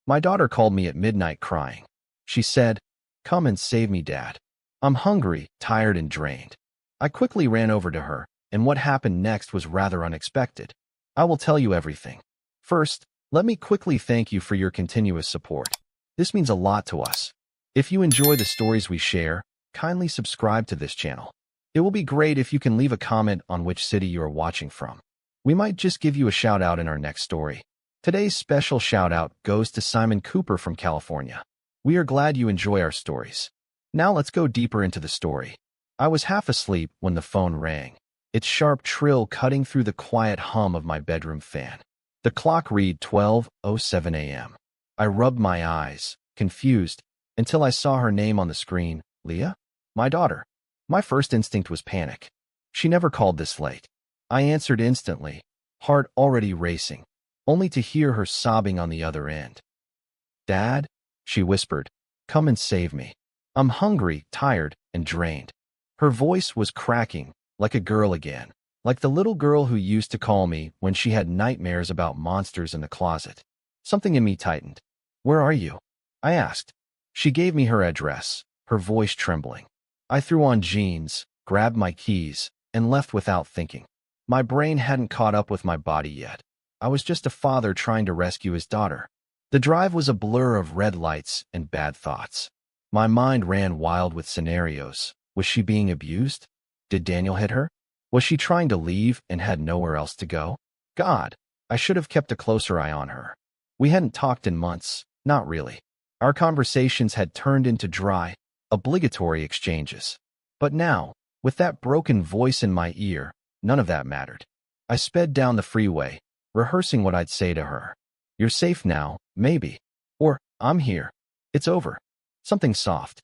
My daughter called me at midnight crying. She said, "Come and save me, Dad. I'm hungry, tired, and drained." I quickly ran over to her, and what happened next was rather unexpected. I will tell you everything. First, let me quickly thank you for your continuous support. This means a lot to us. If you enjoy the stories we share, kindly subscribe to this channel. It will be great if you can leave a comment on which city you are watching from. We might just give you a shout out in our next story. Today's special shout out goes to Simon Cooper from California. We are glad you enjoy our stories. Now let's go deeper into the story. I was half asleep when the phone rang, its sharp trill cutting through the quiet hum of my bedroom fan. The clock read 12:07 a.m. I rubbed my eyes, confused, until I saw her name on the screen, Leah? My daughter. My first instinct was panic. She never called this late. I answered instantly, heart already racing, only to hear her sobbing on the other end. "Dad," she whispered, "come and save me. I'm hungry, tired, and drained." Her voice was cracking, like a girl again, like the little girl who used to call me when she had nightmares about monsters in the closet. Something in me tightened. "Where are you?" I asked. She gave me her address, her voice trembling. I threw on jeans, grabbed my keys, and left without thinking. My brain hadn't caught up with my body yet. I was just a father trying to rescue his daughter. The drive was a blur of red lights and bad thoughts. My mind ran wild with scenarios. Was she being abused? Did Daniel hit her? Was she trying to leave and had nowhere else to go? God, I should have kept a closer eye on her. We hadn't talked in months, not really. Our conversations had turned into dry, obligatory exchanges. But now, with that broken voice in my ear, none of that mattered. I sped down the freeway, rehearsing what I'd say to her. "You're safe now, maybe." Or, "I'm here. It's over." Something soft.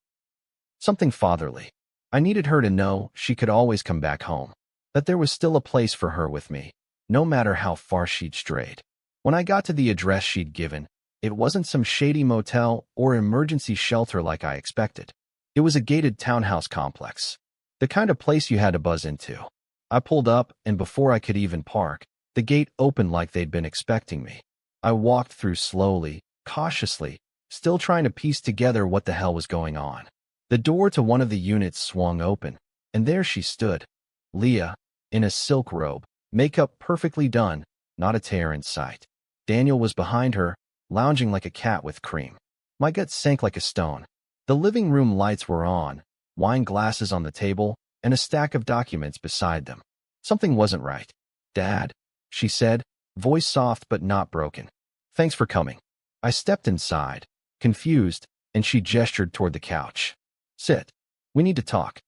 Something fatherly. I needed her to know she could always come back home. That there was still a place for her with me, no matter how far she'd strayed. When I got to the address she'd given, it wasn't some shady motel or emergency shelter like I expected. It was a gated townhouse complex. The kind of place you had to buzz into. I pulled up, and before I could even park, the gate opened like they'd been expecting me. I walked through slowly, cautiously, still trying to piece together what the hell was going on. The door to one of the units swung open, and there she stood. Leah, in a silk robe, makeup perfectly done, not a tear in sight. Daniel was behind her, lounging like a cat with cream. My gut sank like a stone. The living room lights were on, wine glasses on the table, and a stack of documents beside them. Something wasn't right. "Dad," she said, voice soft but not broken. "Thanks for coming." I stepped inside, confused, and she gestured toward the couch. "Sit. We need to talk."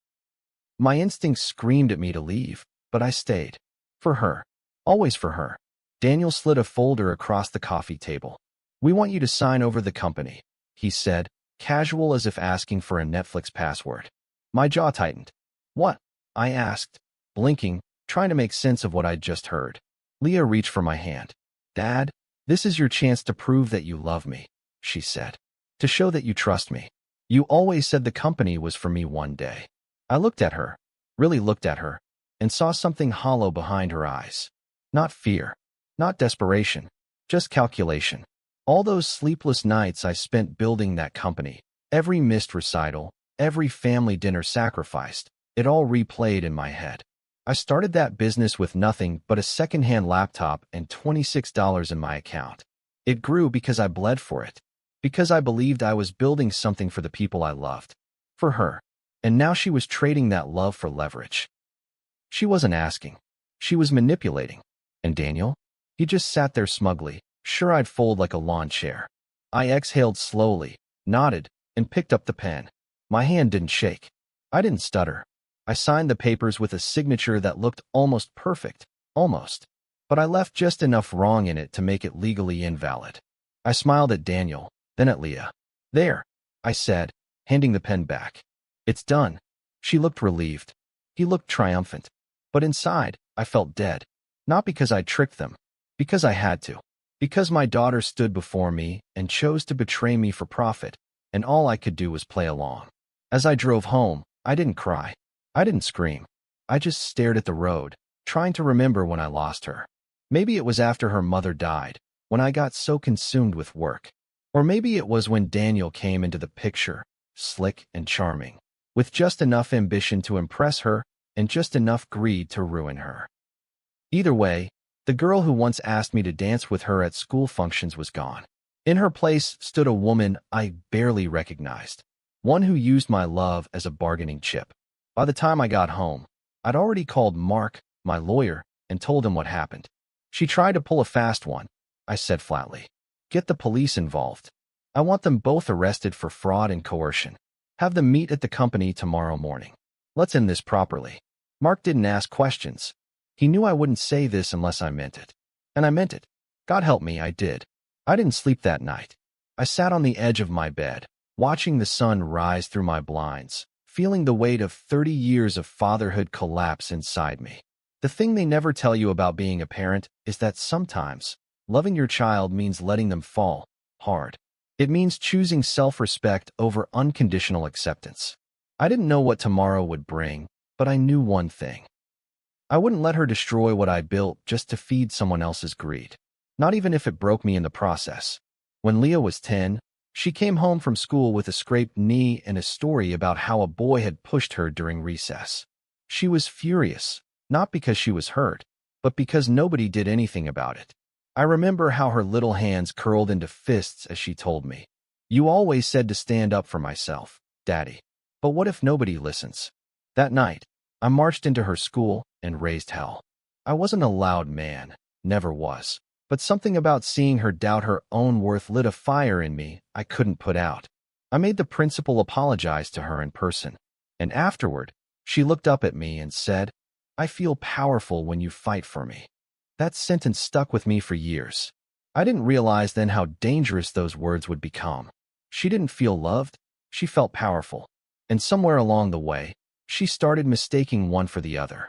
My instincts screamed at me to leave, but I stayed. For her. Always for her. Daniel slid a folder across the coffee table. "We want you to sign over the company," he said, casual as if asking for a Netflix password. My jaw tightened. "What?" I asked, blinking, trying to make sense of what I'd just heard. Leah reached for my hand. "Dad, this is your chance to prove that you love me," she said. "To show that you trust me. You always said the company was for me one day." I looked at her, really looked at her, and saw something hollow behind her eyes. Not fear, not desperation, just calculation. All those sleepless nights I spent building that company, every missed recital, every family dinner sacrificed, it all replayed in my head. I started that business with nothing but a secondhand laptop and $26 in my account. It grew because I bled for it, because I believed I was building something for the people I loved, for her. And now she was trading that love for leverage. She wasn't asking. She was manipulating. And Daniel? He just sat there smugly, sure I'd fold like a lawn chair. I exhaled slowly, nodded, and picked up the pen. My hand didn't shake. I didn't stutter. I signed the papers with a signature that looked almost perfect. Almost. But I left just enough wrong in it to make it legally invalid. I smiled at Daniel, then at Leah. "There," I said, handing the pen back. "It's done." She looked relieved. He looked triumphant. But inside, I felt dead. Not because I tricked them. Because I had to. Because my daughter stood before me and chose to betray me for profit, and all I could do was play along. As I drove home, I didn't cry. I didn't scream. I just stared at the road, trying to remember when I lost her. Maybe it was after her mother died, when I got so consumed with work. Or maybe it was when Daniel came into the picture, slick and charming, with just enough ambition to impress her and just enough greed to ruin her. Either way, the girl who once asked me to dance with her at school functions was gone. In her place stood a woman I barely recognized, one who used my love as a bargaining chip. By the time I got home, I'd already called Mark, my lawyer, and told him what happened. She tried to pull a fast one, I said flatly. Get the police involved. I want them both arrested for fraud and coercion. Have them meet at the company tomorrow morning. Let's end this properly. Mark didn't ask questions. He knew I wouldn't say this unless I meant it. And I meant it. God help me, I did. I didn't sleep that night. I sat on the edge of my bed, watching the sun rise through my blinds, feeling the weight of 30 years of fatherhood collapse inside me. The thing they never tell you about being a parent is that sometimes loving your child means letting them fall hard. It means choosing self-respect over unconditional acceptance. I didn't know what tomorrow would bring, but I knew one thing. I wouldn't let her destroy what I built just to feed someone else's greed, not even if it broke me in the process. When Leah was 10, she came home from school with a scraped knee and a story about how a boy had pushed her during recess. She was furious, not because she was hurt, but because nobody did anything about it. I remember how her little hands curled into fists as she told me, "You always said to stand up for myself, Daddy. But what if nobody listens?" That night, I marched into her school and raised hell. I wasn't a loud man, never was, but something about seeing her doubt her own worth lit a fire in me I couldn't put out. I made the principal apologize to her in person, and afterward, she looked up at me and said, "I feel powerful when you fight for me." That sentence stuck with me for years. I didn't realize then how dangerous those words would become. She didn't feel loved, she felt powerful. And somewhere along the way, she started mistaking one for the other.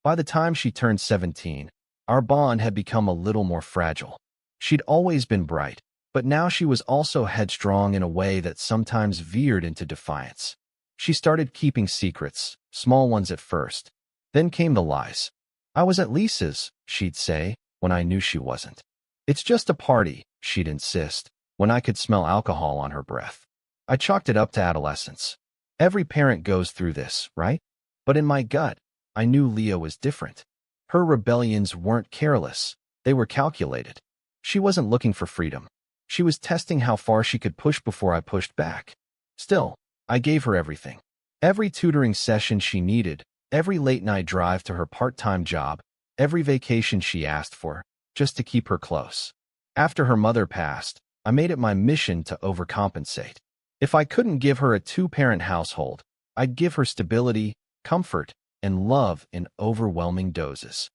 By the time she turned 17, our bond had become a little more fragile. She'd always been bright, but now she was also headstrong in a way that sometimes veered into defiance. She started keeping secrets, small ones at first. Then came the lies. "I was at Lisa's," she'd say, when I knew she wasn't. "It's just a party," she'd insist, when I could smell alcohol on her breath. I chalked it up to adolescence. Every parent goes through this, right? But in my gut, I knew Leah was different. Her rebellions weren't careless, they were calculated. She wasn't looking for freedom. She was testing how far she could push before I pushed back. Still, I gave her everything. Every tutoring session she needed, every late-night drive to her part-time job, every vacation she asked for, just to keep her close. After her mother passed, I made it my mission to overcompensate. If I couldn't give her a two-parent household, I'd give her stability, comfort, and love in overwhelming doses.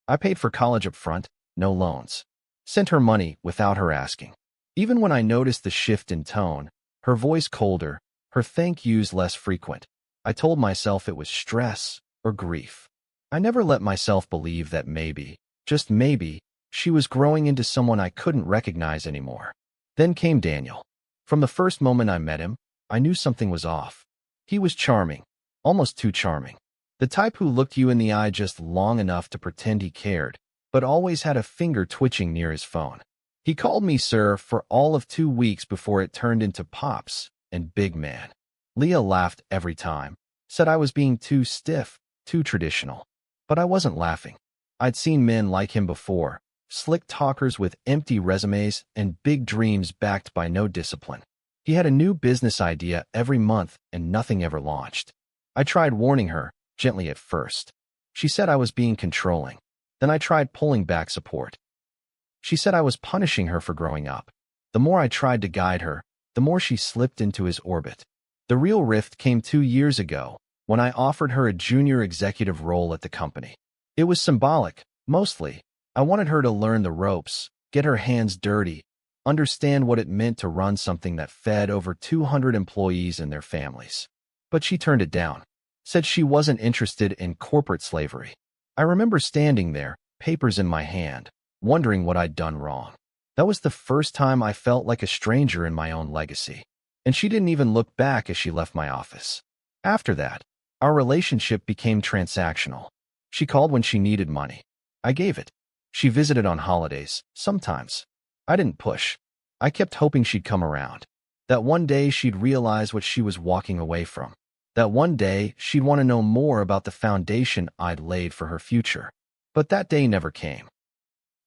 I paid for college up front, no loans. Sent her money without her asking. Even when I noticed the shift in tone, her voice colder, her thank yous less frequent, I told myself it was stress or grief. I never let myself believe that maybe, just maybe, she was growing into someone I couldn't recognize anymore. Then came Daniel. From the first moment I met him, I knew something was off. He was charming, almost too charming. The type who looked you in the eye just long enough to pretend he cared, but always had a finger twitching near his phone. He called me sir for all of 2 weeks before it turned into pops and big man. Leah laughed every time, said I was being too stiff, too traditional. But I wasn't laughing. I'd seen men like him before, slick talkers with empty resumes and big dreams backed by no discipline. He had a new business idea every month and nothing ever launched. I tried warning her, gently at first. She said I was being controlling. Then I tried pulling back support. She said I was punishing her for growing up. The more I tried to guide her, the more she slipped into his orbit. The real rift came 2 years ago, when I offered her a junior executive role at the company. It was symbolic, mostly. I wanted her to learn the ropes, get her hands dirty, understand what it meant to run something that fed over 200 employees and their families. But she turned it down, said she wasn't interested in corporate slavery. I remember standing there, papers in my hand, wondering what I'd done wrong. That was the first time I felt like a stranger in my own legacy. And she didn't even look back as she left my office. After that, our relationship became transactional. She called when she needed money. I gave it. She visited on holidays, sometimes. I didn't push. I kept hoping she'd come around. That one day she'd realize what she was walking away from. That one day she'd want to know more about the foundation I'd laid for her future. But that day never came.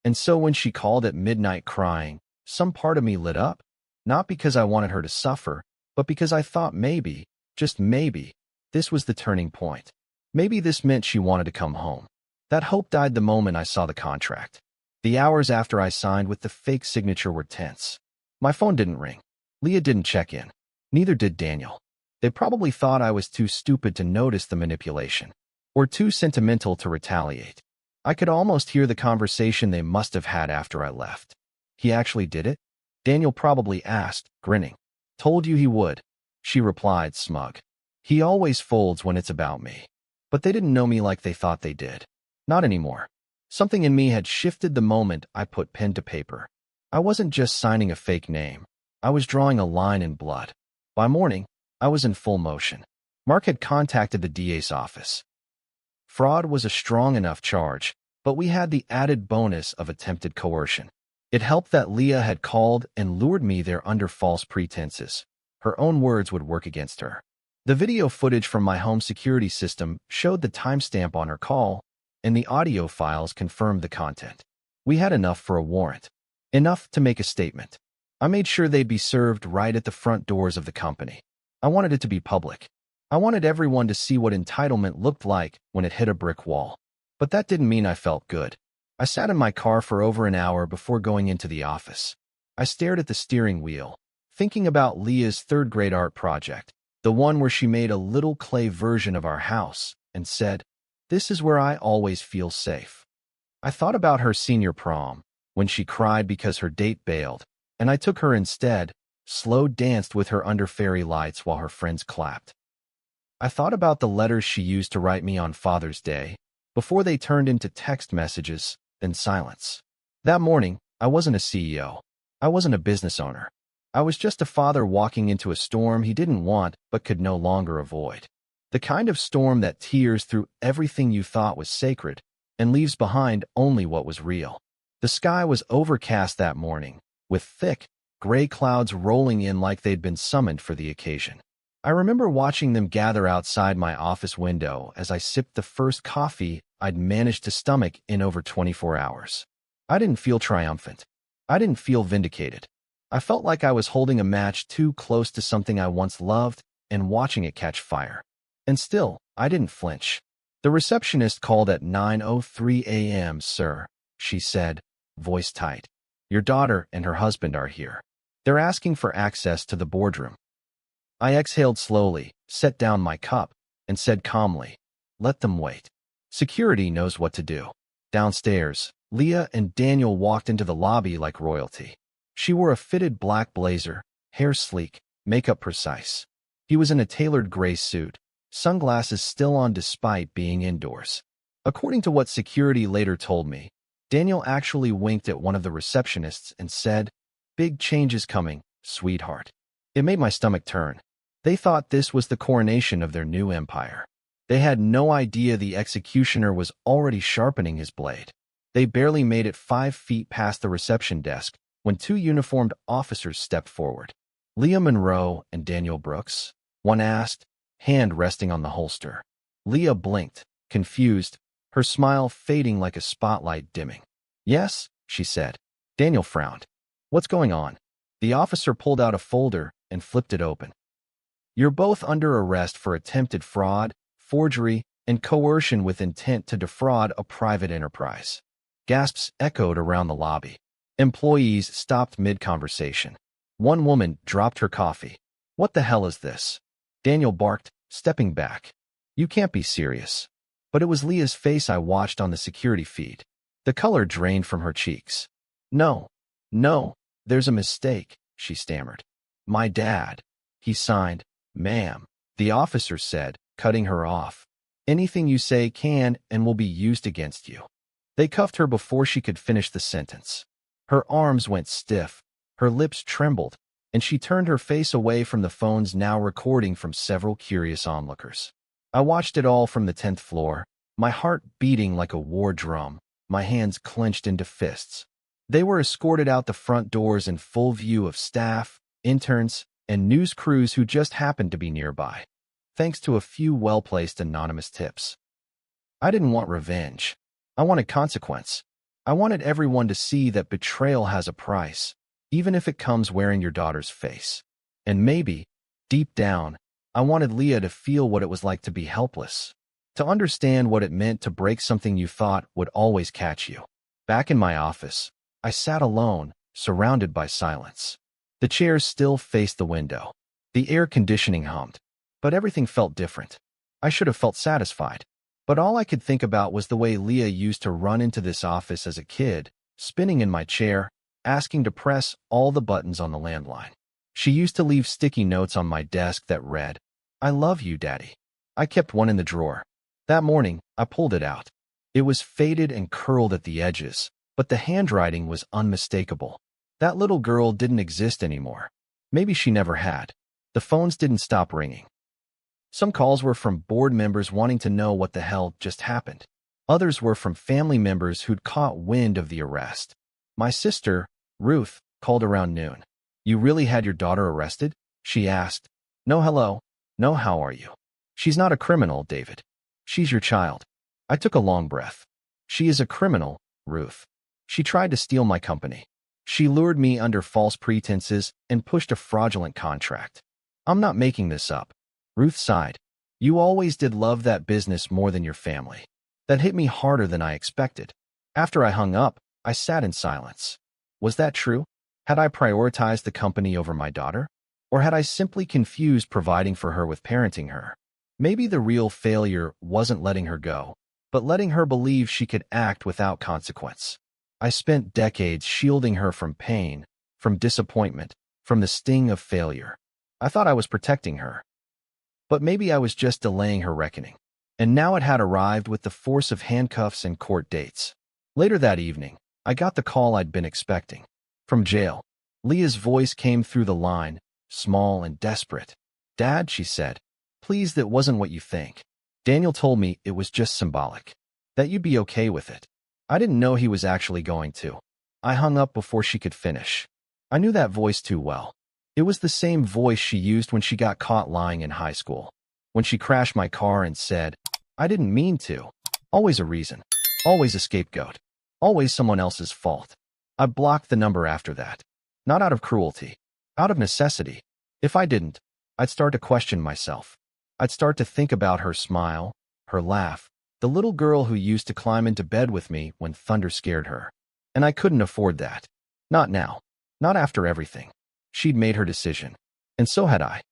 And so when she called at midnight crying, some part of me lit up, not because I wanted her to suffer, but because I thought maybe, just maybe, this was the turning point. Maybe this meant she wanted to come home. That hope died the moment I saw the contract. The hours after I signed with the fake signature were tense. My phone didn't ring. Leah didn't check in. Neither did Daniel. They probably thought I was too stupid to notice the manipulation, or too sentimental to retaliate. I could almost hear the conversation they must have had after I left. He actually did it? Daniel probably asked, grinning. Told you he would, she replied, smug. He always folds when it's about me. But they didn't know me like they thought they did. Not anymore. Something in me had shifted the moment I put pen to paper. I wasn't just signing a fake name. I was drawing a line in blood. By morning, I was in full motion. Mark had contacted the DA's office. Fraud was a strong enough charge, but we had the added bonus of attempted coercion. It helped that Leah had called and lured me there under false pretenses. Her own words would work against her. The video footage from my home security system showed the timestamp on her call, and the audio files confirmed the content. We had enough for a warrant. Enough to make a statement. I made sure they'd be served right at the front doors of the company. I wanted it to be public. I wanted everyone to see what entitlement looked like when it hit a brick wall. But that didn't mean I felt good. I sat in my car for over an hour before going into the office. I stared at the steering wheel, thinking about Leah's third-grade art project, the one where she made a little clay version of our house, and said, "This is where I always feel safe." I thought about her senior prom, when she cried because her date bailed, and I took her instead, slow danced with her under fairy lights while her friends clapped. I thought about the letters she used to write me on Father's Day, before they turned into text messages, then silence. That morning, I wasn't a CEO. I wasn't a business owner. I was just a father walking into a storm he didn't want but could no longer avoid. The kind of storm that tears through everything you thought was sacred and leaves behind only what was real. The sky was overcast that morning, with thick, gray clouds rolling in like they'd been summoned for the occasion. I remember watching them gather outside my office window as I sipped the first coffee I'd managed to stomach in over 24 hours. I didn't feel triumphant. I didn't feel vindicated. I felt like I was holding a match too close to something I once loved and watching it catch fire. And still, I didn't flinch. The receptionist called at 9:03 a.m., "Sir," she said, voice tight. "Your daughter and her husband are here. They're asking for access to the boardroom." I exhaled slowly, set down my cup, and said calmly, "Let them wait. Security knows what to do." Downstairs, Leah and Daniel walked into the lobby like royalty. She wore a fitted black blazer, hair sleek, makeup precise. He was in a tailored gray suit, sunglasses still on despite being indoors. According to what security later told me, Daniel actually winked at one of the receptionists and said, "Big changes coming, sweetheart." It made my stomach turn. They thought this was the coronation of their new empire. They had no idea the executioner was already sharpening his blade. They barely made it 5 feet past the reception desk when 2 uniformed officers stepped forward. "Leah Monroe and Daniel Brooks?" one asked, hand resting on the holster. Leah blinked, confused, her smile fading like a spotlight dimming. "Yes," she said. Daniel frowned. "What's going on?" The officer pulled out a folder and flipped it open. "You're both under arrest for attempted fraud, forgery, and coercion with intent to defraud a private enterprise." Gasps echoed around the lobby. Employees stopped mid-conversation. One woman dropped her coffee. "What the hell is this?" Daniel barked, stepping back. "You can't be serious." But it was Leah's face I watched on the security feed. The color drained from her cheeks. No, there's a mistake," she stammered. "My dad." He signed, "Ma'am," the officer said, cutting her off. "Anything you say can and will be used against you." They cuffed her before she could finish the sentence. Her arms went stiff, her lips trembled, and she turned her face away from the phones now recording from several curious onlookers. I watched it all from the 10th floor, my heart beating like a war drum, my hands clenched into fists. They were escorted out the front doors in full view of staff, interns, and news crews who just happened to be nearby, thanks to a few well-placed anonymous tips. I didn't want revenge. I wanted consequence. I wanted everyone to see that betrayal has a price, even if it comes wearing your daughter's face. And maybe, deep down, I wanted Leah to feel what it was like to be helpless, to understand what it meant to break something you thought would always catch you. Back in my office, I sat alone, surrounded by silence. The chairs still faced the window. The air conditioning hummed, but everything felt different. I should have felt satisfied, but all I could think about was the way Leah used to run into this office as a kid, spinning in my chair, asking to press all the buttons on the landline. She used to leave sticky notes on my desk that read, "I love you, Daddy." I kept one in the drawer. That morning, I pulled it out. It was faded and curled at the edges, but the handwriting was unmistakable. That little girl didn't exist anymore. Maybe she never had. The phones didn't stop ringing. Some calls were from board members wanting to know what the hell just happened. Others were from family members who'd caught wind of the arrest. My sister, Ruth, called around noon. "You really had your daughter arrested?" she asked. "No, hello. No, how are you?" "She's not a criminal, David. She's your child." I took a long breath. "She is a criminal, Ruth. She tried to steal my company. She lured me under false pretenses and pushed a fraudulent contract. I'm not making this up." Ruth sighed. "You always did love that business more than your family." That hit me harder than I expected. After I hung up, I sat in silence. Was that true? Had I prioritized the company over my daughter? Or had I simply confused providing for her with parenting her? Maybe the real failure wasn't letting her go, but letting her believe she could act without consequence. I spent decades shielding her from pain, from disappointment, from the sting of failure. I thought I was protecting her. But maybe I was just delaying her reckoning. And now it had arrived with the force of handcuffs and court dates. Later that evening, I got the call I'd been expecting. From jail. Leah's voice came through the line, small and desperate. "Dad," she said, "please, that wasn't what you think. Daniel told me it was just symbolic. That you'd be okay with it." I didn't know he was actually going to. I hung up before she could finish. I knew that voice too well. It was the same voice she used when she got caught lying in high school. When she crashed my car and said, "I didn't mean to." Always a reason. Always a scapegoat. Always someone else's fault. I blocked the number after that. Not out of cruelty. Out of necessity. If I didn't, I'd start to question myself. I'd start to think about her smile, her laugh, the little girl who used to climb into bed with me when thunder scared her. And I couldn't afford that. Not now. Not after everything. She'd made her decision. And so had I.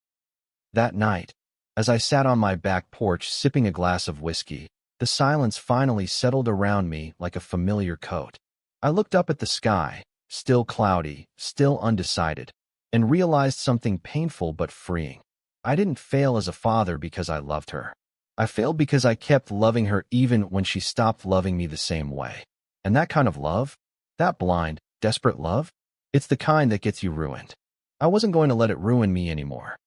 That night, as I sat on my back porch sipping a glass of whiskey, the silence finally settled around me like a familiar coat. I looked up at the sky, still cloudy, still undecided, and realized something painful but freeing. I didn't fail as a father because I loved her. I failed because I kept loving her even when she stopped loving me the same way. And that kind of love, that blind, desperate love, it's the kind that gets you ruined. I wasn't going to let it ruin me anymore.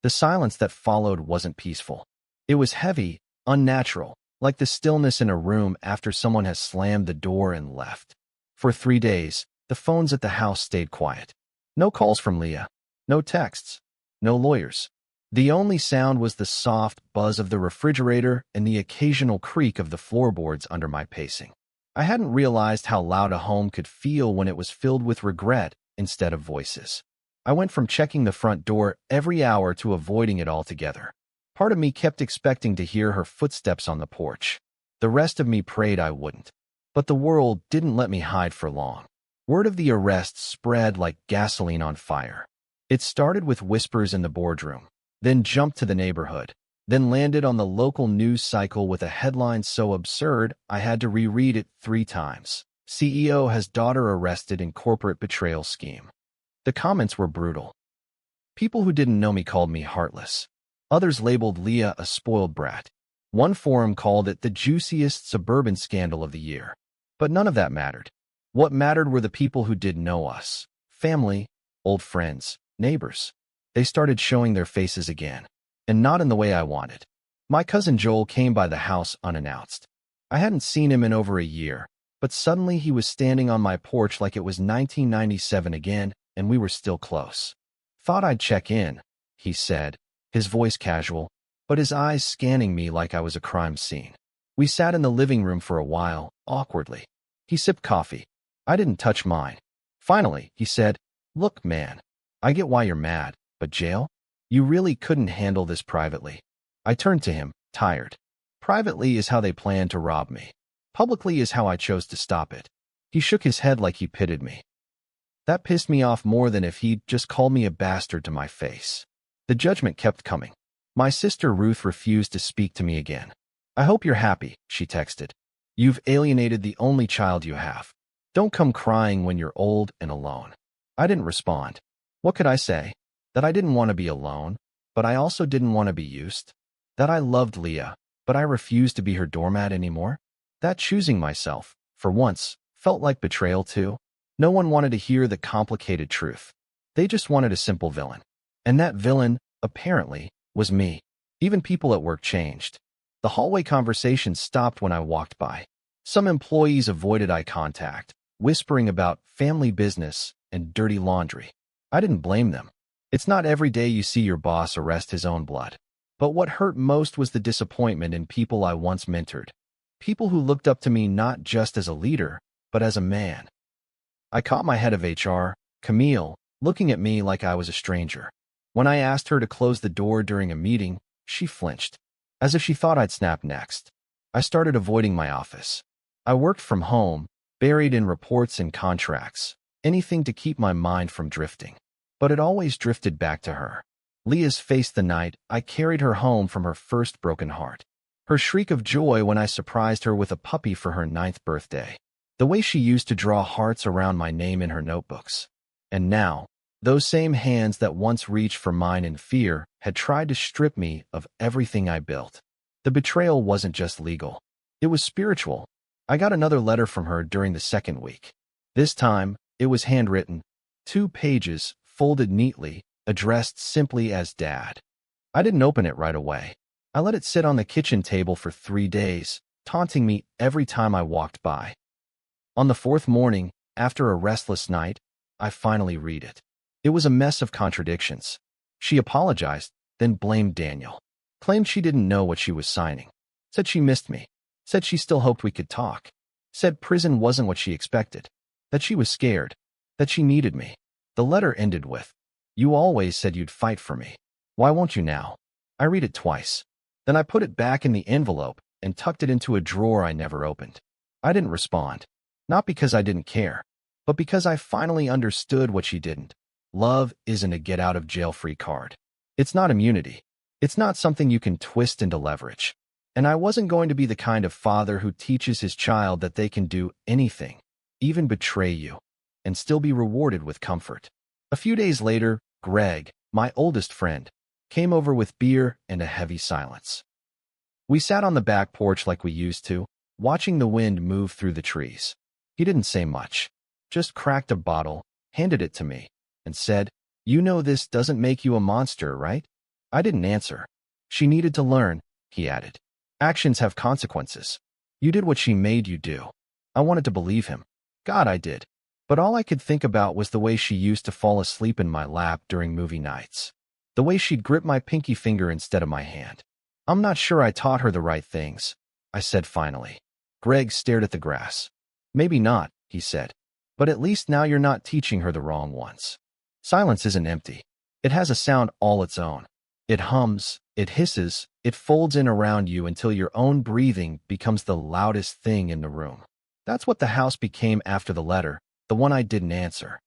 The silence that followed wasn't peaceful. It was heavy, unnatural, like the stillness in a room after someone has slammed the door and left. For 3 days, the phones at the house stayed quiet. No calls from Leah. No texts. No lawyers. The only sound was the soft buzz of the refrigerator and the occasional creak of the floorboards under my pacing. I hadn't realized how loud a home could feel when it was filled with regret instead of voices. I went from checking the front door every hour to avoiding it altogether. Part of me kept expecting to hear her footsteps on the porch. The rest of me prayed I wouldn't. But the world didn't let me hide for long. Word of the arrest spread like gasoline on fire. It started with whispers in the boardroom, then jumped to the neighborhood, then landed on the local news cycle with a headline so absurd I had to reread it 3 times. CEO has daughter arrested in corporate betrayal scheme. The comments were brutal. People who didn't know me called me heartless. Others labeled Leah a spoiled brat. One forum called it the juiciest suburban scandal of the year. But none of that mattered. What mattered were the people who did know us. Family, old friends, neighbors. They started showing their faces again, and not in the way I wanted. My cousin Joel came by the house unannounced. I hadn't seen him in over a year, But suddenly he was standing on my porch like it was 1997 again, and we were still close. "Thought I'd check in," he said, his voice casual, but his eyes scanning me like I was a crime scene. We sat in the living room for a while, awkwardly. He sipped coffee. I didn't touch mine. Finally, he said, "Look, man, I get why you're mad, but jail? You really couldn't handle this privately." I turned to him, tired. Privately is how they planned to rob me. Publicly is how I chose to stop it. He shook his head like he pitied me. That pissed me off more than if he'd just called me a bastard to my face. The judgment kept coming. My sister Ruth refused to speak to me again. "I hope you're happy," she texted. "You've alienated the only child you have. Don't come crying when you're old and alone." I didn't respond. What could I say? That I didn't want to be alone, but I also didn't want to be used. That I loved Leah, but I refused to be her doormat anymore. That choosing myself, for once, felt like betrayal too. No one wanted to hear the complicated truth. They just wanted a simple villain. And that villain, apparently, was me. Even people at work changed. The hallway conversation stopped when I walked by. Some employees avoided eye contact, whispering about family business and dirty laundry. I didn't blame them. It's not every day you see your boss arrest his own blood. But what hurt most was the disappointment in people I once mentored. People who looked up to me not just as a leader, but as a man. I caught my head of HR, Camille, looking at me like I was a stranger. When I asked her to close the door during a meeting, she flinched, as if she thought I'd snap next. I started avoiding my office. I worked from home, buried in reports and contracts, anything to keep my mind from drifting. But it always drifted back to her. Leah's face the night I carried her home from her first broken heart. Her shriek of joy when I surprised her with a puppy for her 9th birthday. The way she used to draw hearts around my name in her notebooks. And now, those same hands that once reached for mine in fear had tried to strip me of everything I built. The betrayal wasn't just legal. It was spiritual. I got another letter from her during the second week. This time, it was handwritten, 2 pages, folded neatly, addressed simply as Dad. I didn't open it right away. I let it sit on the kitchen table for 3 days, taunting me every time I walked by. On the 4th morning, after a restless night, I finally read it. It was a mess of contradictions. She apologized, then blamed Daniel. Claimed she didn't know what she was signing. Said she missed me. Said she still hoped we could talk. Said prison wasn't what she expected. That she was scared. That she needed me. The letter ended with, "You always said you'd fight for me. Why won't you now?" I read it twice. Then I put it back in the envelope and tucked it into a drawer I never opened. I didn't respond. Not because I didn't care, but because I finally understood what she didn't. Love isn't a get-out-of-jail-free card. It's not immunity. It's not something you can twist into leverage. And I wasn't going to be the kind of father who teaches his child that they can do anything, even betray you, and still be rewarded with comfort. A few days later, Greg, my oldest friend, came over with beer and a heavy silence. We sat on the back porch like we used to, watching the wind move through the trees. He didn't say much, just cracked a bottle, handed it to me, and said, "You know this doesn't make you a monster, right?" I didn't answer. "She needed to learn," he added. "Actions have consequences. You did what she made you do." I wanted to believe him. God, I did. But all I could think about was the way she used to fall asleep in my lap during movie nights. The way she'd grip my pinky finger instead of my hand. "I'm not sure I taught her the right things," I said finally. Greg stared at the grass. "Maybe not," he said. "But at least now you're not teaching her the wrong ones." Silence isn't empty. It has a sound all its own. It hums, it hisses, it folds in around you until your own breathing becomes the loudest thing in the room. That's what the house became after the letter, the one I didn't answer.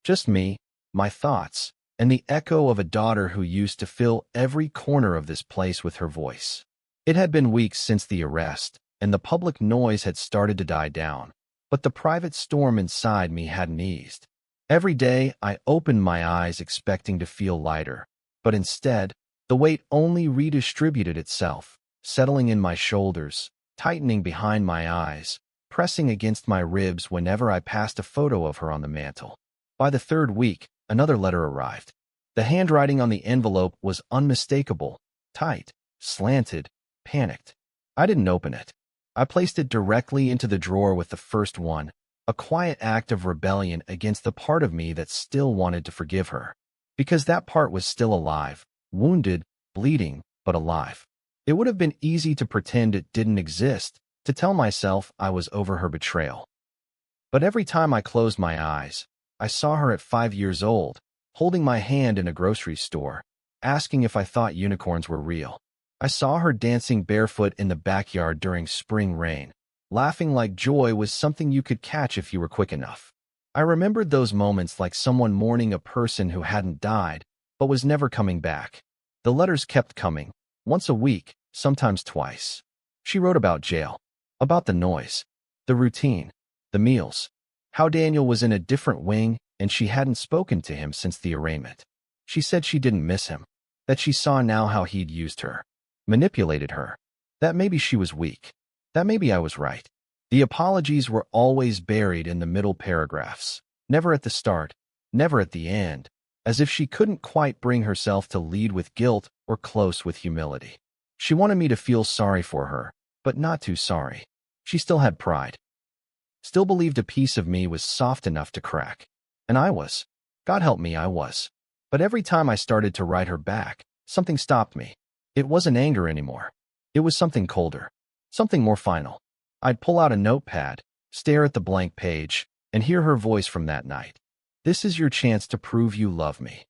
Just me, my thoughts, and the echo of a daughter who used to fill every corner of this place with her voice. It had been weeks since the arrest, and the public noise had started to die down, but the private storm inside me hadn't eased. Every day, I opened my eyes expecting to feel lighter, but instead, the weight only redistributed itself, settling in my shoulders, tightening behind my eyes, pressing against my ribs whenever I passed a photo of her on the mantel. By the 3rd week, another letter arrived. The handwriting on the envelope was unmistakable, tight, slanted, panicked. I didn't open it. I placed it directly into the drawer with the first one, a quiet act of rebellion against the part of me that still wanted to forgive her. Because that part was still alive, wounded, bleeding, but alive. It would have been easy to pretend it didn't exist, to tell myself I was over her betrayal. But every time I closed my eyes, I saw her at 5 years old, holding my hand in a grocery store, asking if I thought unicorns were real. I saw her dancing barefoot in the backyard during spring rain, laughing like joy was something you could catch if you were quick enough. I remembered those moments like someone mourning a person who hadn't died, but was never coming back. The letters kept coming, once a week, sometimes twice. She wrote about jail, about the noise, the routine, the meals, how Daniel was in a different wing and she hadn't spoken to him since the arraignment. She said she didn't miss him, that she saw now how he'd used her, manipulated her, that maybe she was weak, that maybe I was right. The apologies were always buried in the middle paragraphs, never at the start, never at the end, as if she couldn't quite bring herself to lead with guilt or close with humility. She wanted me to feel sorry for her, but not too sorry. She still had pride. Still believed a piece of me was soft enough to crack. And I was. God help me, I was. But every time I started to write her back, something stopped me. It wasn't anger anymore. It was something colder, something more final. I'd pull out a notepad, stare at the blank page, and hear her voice from that night. This is your chance to prove you love me.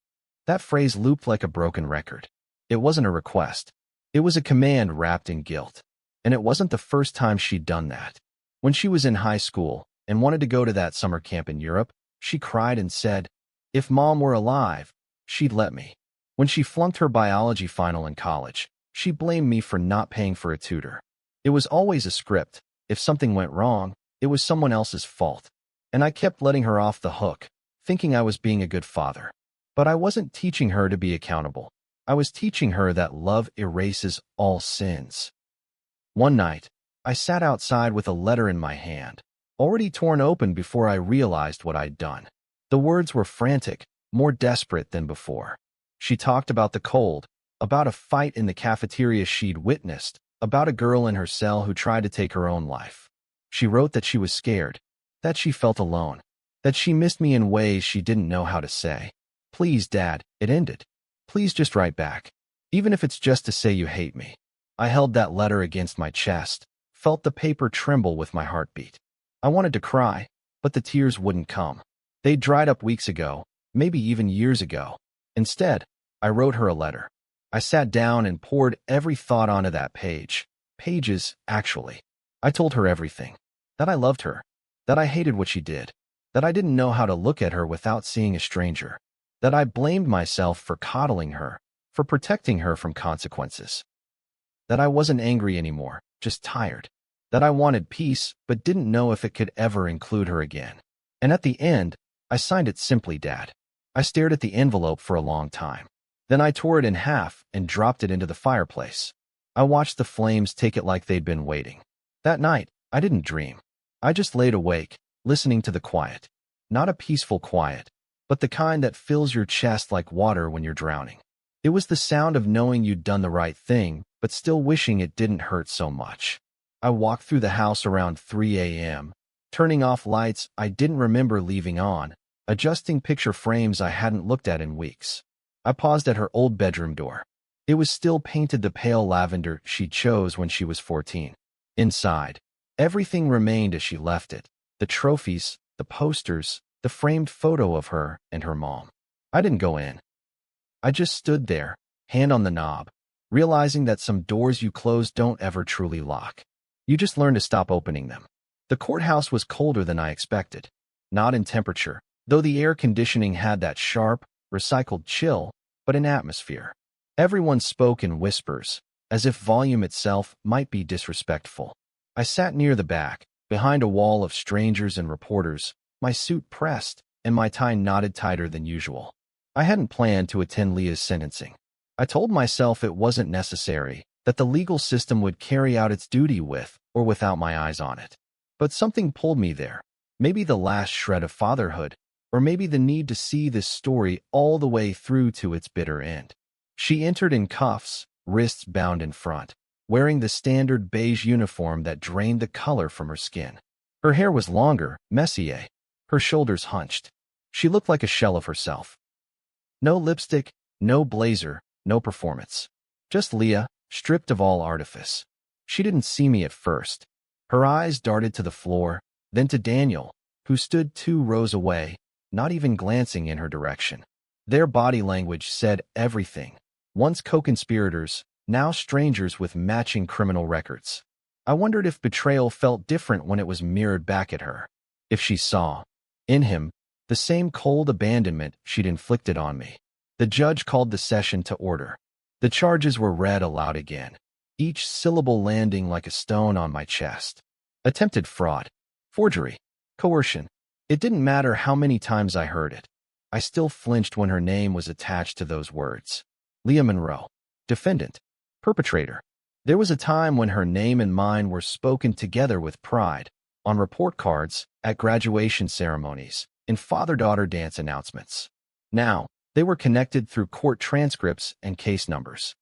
That phrase looped like a broken record. It wasn't a request. It was a command wrapped in guilt. And it wasn't the first time she'd done that. When she was in high school and wanted to go to that summer camp in Europe, she cried and said, if Mom were alive, she'd let me. When she flunked her biology final in college, she blamed me for not paying for a tutor. It was always a script. If something went wrong, it was someone else's fault. And I kept letting her off the hook, thinking I was being a good father. But I wasn't teaching her to be accountable. I was teaching her that love erases all sins. One night, I sat outside with a letter in my hand, already torn open before I realized what I'd done. The words were frantic, more desperate than before. She talked about the cold, about a fight in the cafeteria she'd witnessed, about a girl in her cell who tried to take her own life. She wrote that she was scared, that she felt alone, that she missed me in ways she didn't know how to say. Please, Dad, it ended. Please just write back. Even if it's just to say you hate me. I held that letter against my chest, felt the paper tremble with my heartbeat. I wanted to cry, but the tears wouldn't come. They'd dried up weeks ago, maybe even years ago. Instead, I wrote her a letter. I sat down and poured every thought onto that page. Pages, actually. I told her everything. That I loved her. That I hated what she did. That I didn't know how to look at her without seeing a stranger. That I blamed myself for coddling her, for protecting her from consequences. That I wasn't angry anymore, just tired. That I wanted peace, but didn't know if it could ever include her again. And at the end, I signed it simply Dad. I stared at the envelope for a long time. Then I tore it in half and dropped it into the fireplace. I watched the flames take it like they'd been waiting. That night, I didn't dream. I just laid awake, listening to the quiet. Not a peaceful quiet, but the kind that fills your chest like water when you're drowning. It was the sound of knowing you'd done the right thing, but still wishing it didn't hurt so much. I walked through the house around 3 a.m., turning off lights I didn't remember leaving on, adjusting picture frames I hadn't looked at in weeks. I paused at her old bedroom door. It was still painted the pale lavender she chose when she was 14. Inside, everything remained as she left it. The trophies, the posters, the framed photo of her and her mom. I didn't go in. I just stood there, hand on the knob, realizing that some doors you close don't ever truly lock. You just learn to stop opening them. The courthouse was colder than I expected. Not in temperature, though the air conditioning had that sharp, recycled chill, but in atmosphere. Everyone spoke in whispers, as if volume itself might be disrespectful. I sat near the back, behind a wall of strangers and reporters, my suit pressed, and my tie knotted tighter than usual. I hadn't planned to attend Leah's sentencing. I told myself it wasn't necessary, that the legal system would carry out its duty with or without my eyes on it. But something pulled me there. Maybe the last shred of fatherhood, or maybe the need to see this story all the way through to its bitter end. She entered in cuffs, wrists bound in front. wearing the standard beige uniform that drained the color from her skin. Her hair was longer, messier, her shoulders hunched. She looked like a shell of herself. No lipstick, no blazer, no performance. Just Leah, stripped of all artifice. She didn't see me at first. Her eyes darted to the floor, then to Daniel, who stood 2 rows away, not even glancing in her direction. Their body language said everything. Once co-conspirators, now strangers with matching criminal records. I wondered if betrayal felt different when it was mirrored back at her. If she saw, in him, the same cold abandonment she'd inflicted on me. The judge called the session to order. The charges were read aloud again, each syllable landing like a stone on my chest. Attempted fraud, forgery, coercion. It didn't matter how many times I heard it. I still flinched when her name was attached to those words. Leah Monroe, defendant, perpetrator. There was a time when her name and mine were spoken together with pride, on report cards, at graduation ceremonies, in father-daughter dance announcements. Now, they were connected through court transcripts and case numbers.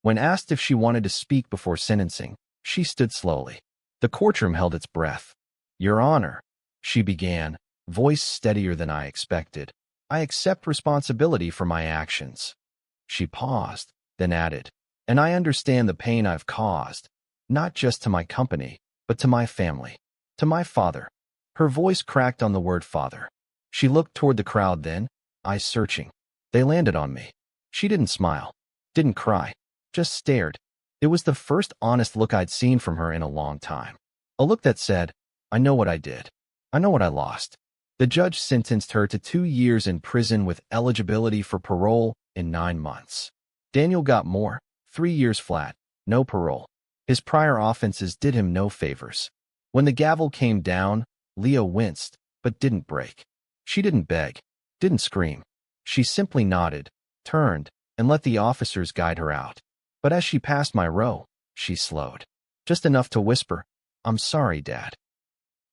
When asked if she wanted to speak before sentencing, she stood slowly. The courtroom held its breath. "Your Honor," she began, voice steadier than I expected. "I accept responsibility for my actions." She paused, then added, "And I understand the pain I've caused, not just to my company, but to my family, to my father." Her voice cracked on the word father. She looked toward the crowd then, eyes searching. They landed on me. She didn't smile, didn't cry, just stared. It was the first honest look I'd seen from her in a long time. A look that said, "I know what I did. I know what I lost." The judge sentenced her to 2 years in prison with eligibility for parole in 9 months. Daniel got more, 3 years flat, no parole. His prior offenses did him no favors. When the gavel came down, Leah winced, but didn't break. She didn't beg, didn't scream. She simply nodded, turned, and let the officers guide her out. But as she passed my row, she slowed. Just enough to whisper, "I'm sorry, Dad."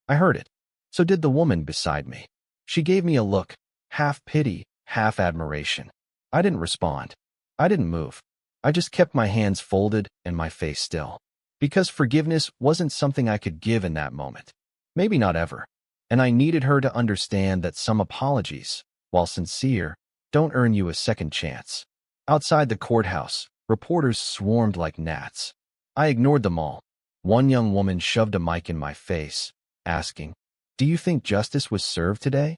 I heard it. So did the woman beside me. She gave me a look, half pity, half admiration. I didn't respond. I didn't move. I just kept my hands folded and my face still. Because forgiveness wasn't something I could give in that moment. Maybe not ever. And I needed her to understand that some apologies, while sincere, don't earn you a second chance. Outside the courthouse, reporters swarmed like gnats. I ignored them all. One young woman shoved a mic in my face, asking, "Do you think justice was served today?"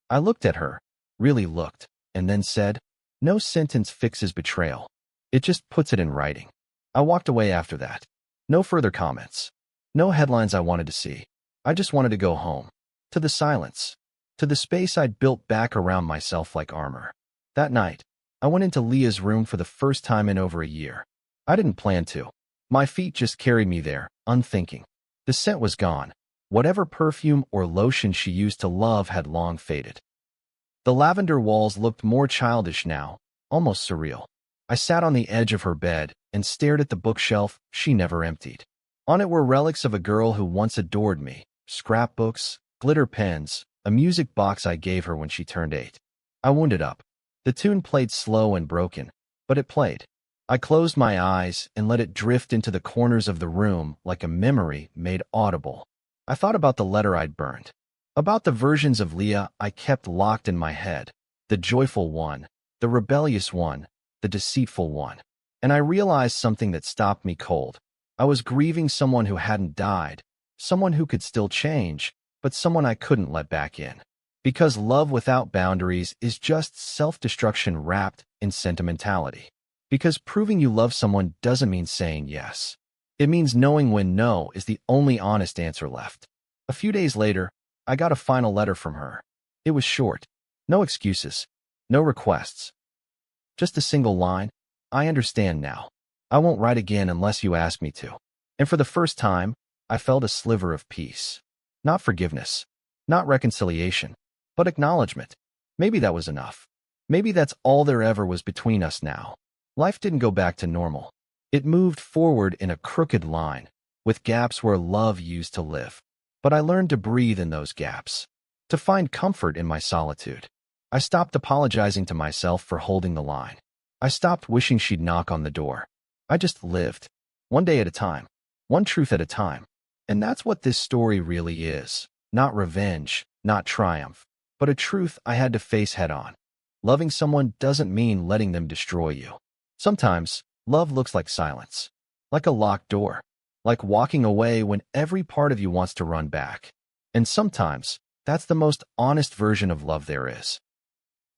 I looked at her, really looked, and then said, "No sentence fixes betrayal. It just puts it in writing." I walked away after that. No further comments. No headlines I wanted to see. I just wanted to go home. To the silence. To the space I'd built back around myself like armor. That night, I went into Leah's room for the first time in over a year. I didn't plan to. My feet just carried me there, unthinking. The scent was gone. Whatever perfume or lotion she used to love had long faded. The lavender walls looked more childish now, almost surreal. I sat on the edge of her bed and stared at the bookshelf she never emptied. On it were relics of a girl who once adored me, scrapbooks, glitter pens, a music box I gave her when she turned 8. I wound it up. The tune played slow and broken, but it played. I closed my eyes and let it drift into the corners of the room like a memory made audible. I thought about the letter I'd burned, about the versions of Leah I kept locked in my head, the joyful one, the rebellious one, the deceitful one. And I realized something that stopped me cold. I was grieving someone who hadn't died, someone who could still change, but someone I couldn't let back in. Because love without boundaries is just self-destruction wrapped in sentimentality. Because proving you love someone doesn't mean saying yes. It means knowing when no is the only honest answer left. A few days later, I got a final letter from her. It was short. No excuses. No requests. Just a single line. "I understand now. I won't write again unless you ask me to." And for the first time, I felt a sliver of peace. Not forgiveness. Not reconciliation. But acknowledgement. Maybe that was enough. Maybe that's all there ever was between us now. Life didn't go back to normal. It moved forward in a crooked line, with gaps where love used to live. But I learned to breathe in those gaps, to find comfort in my solitude. I stopped apologizing to myself for holding the line. I stopped wishing she'd knock on the door. I just lived. one day at a time, one truth at a time. And that's what this story really is. Not revenge, not triumph, but a truth I had to face head on. Loving someone doesn't mean letting them destroy you. Sometimes, love looks like silence, like a locked door, like walking away when every part of you wants to run back. And sometimes, that's the most honest version of love there is.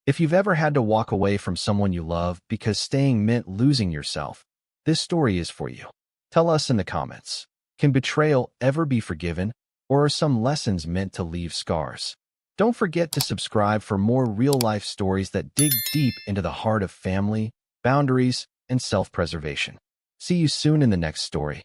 If you've ever had to walk away from someone you love because staying meant losing yourself, this story is for you. Tell us in the comments. Can betrayal ever be forgiven, or are some lessons meant to leave scars? Don't forget to subscribe for more real-life stories that dig deep into the heart of family, boundaries, and self-preservation. See you soon in the next story.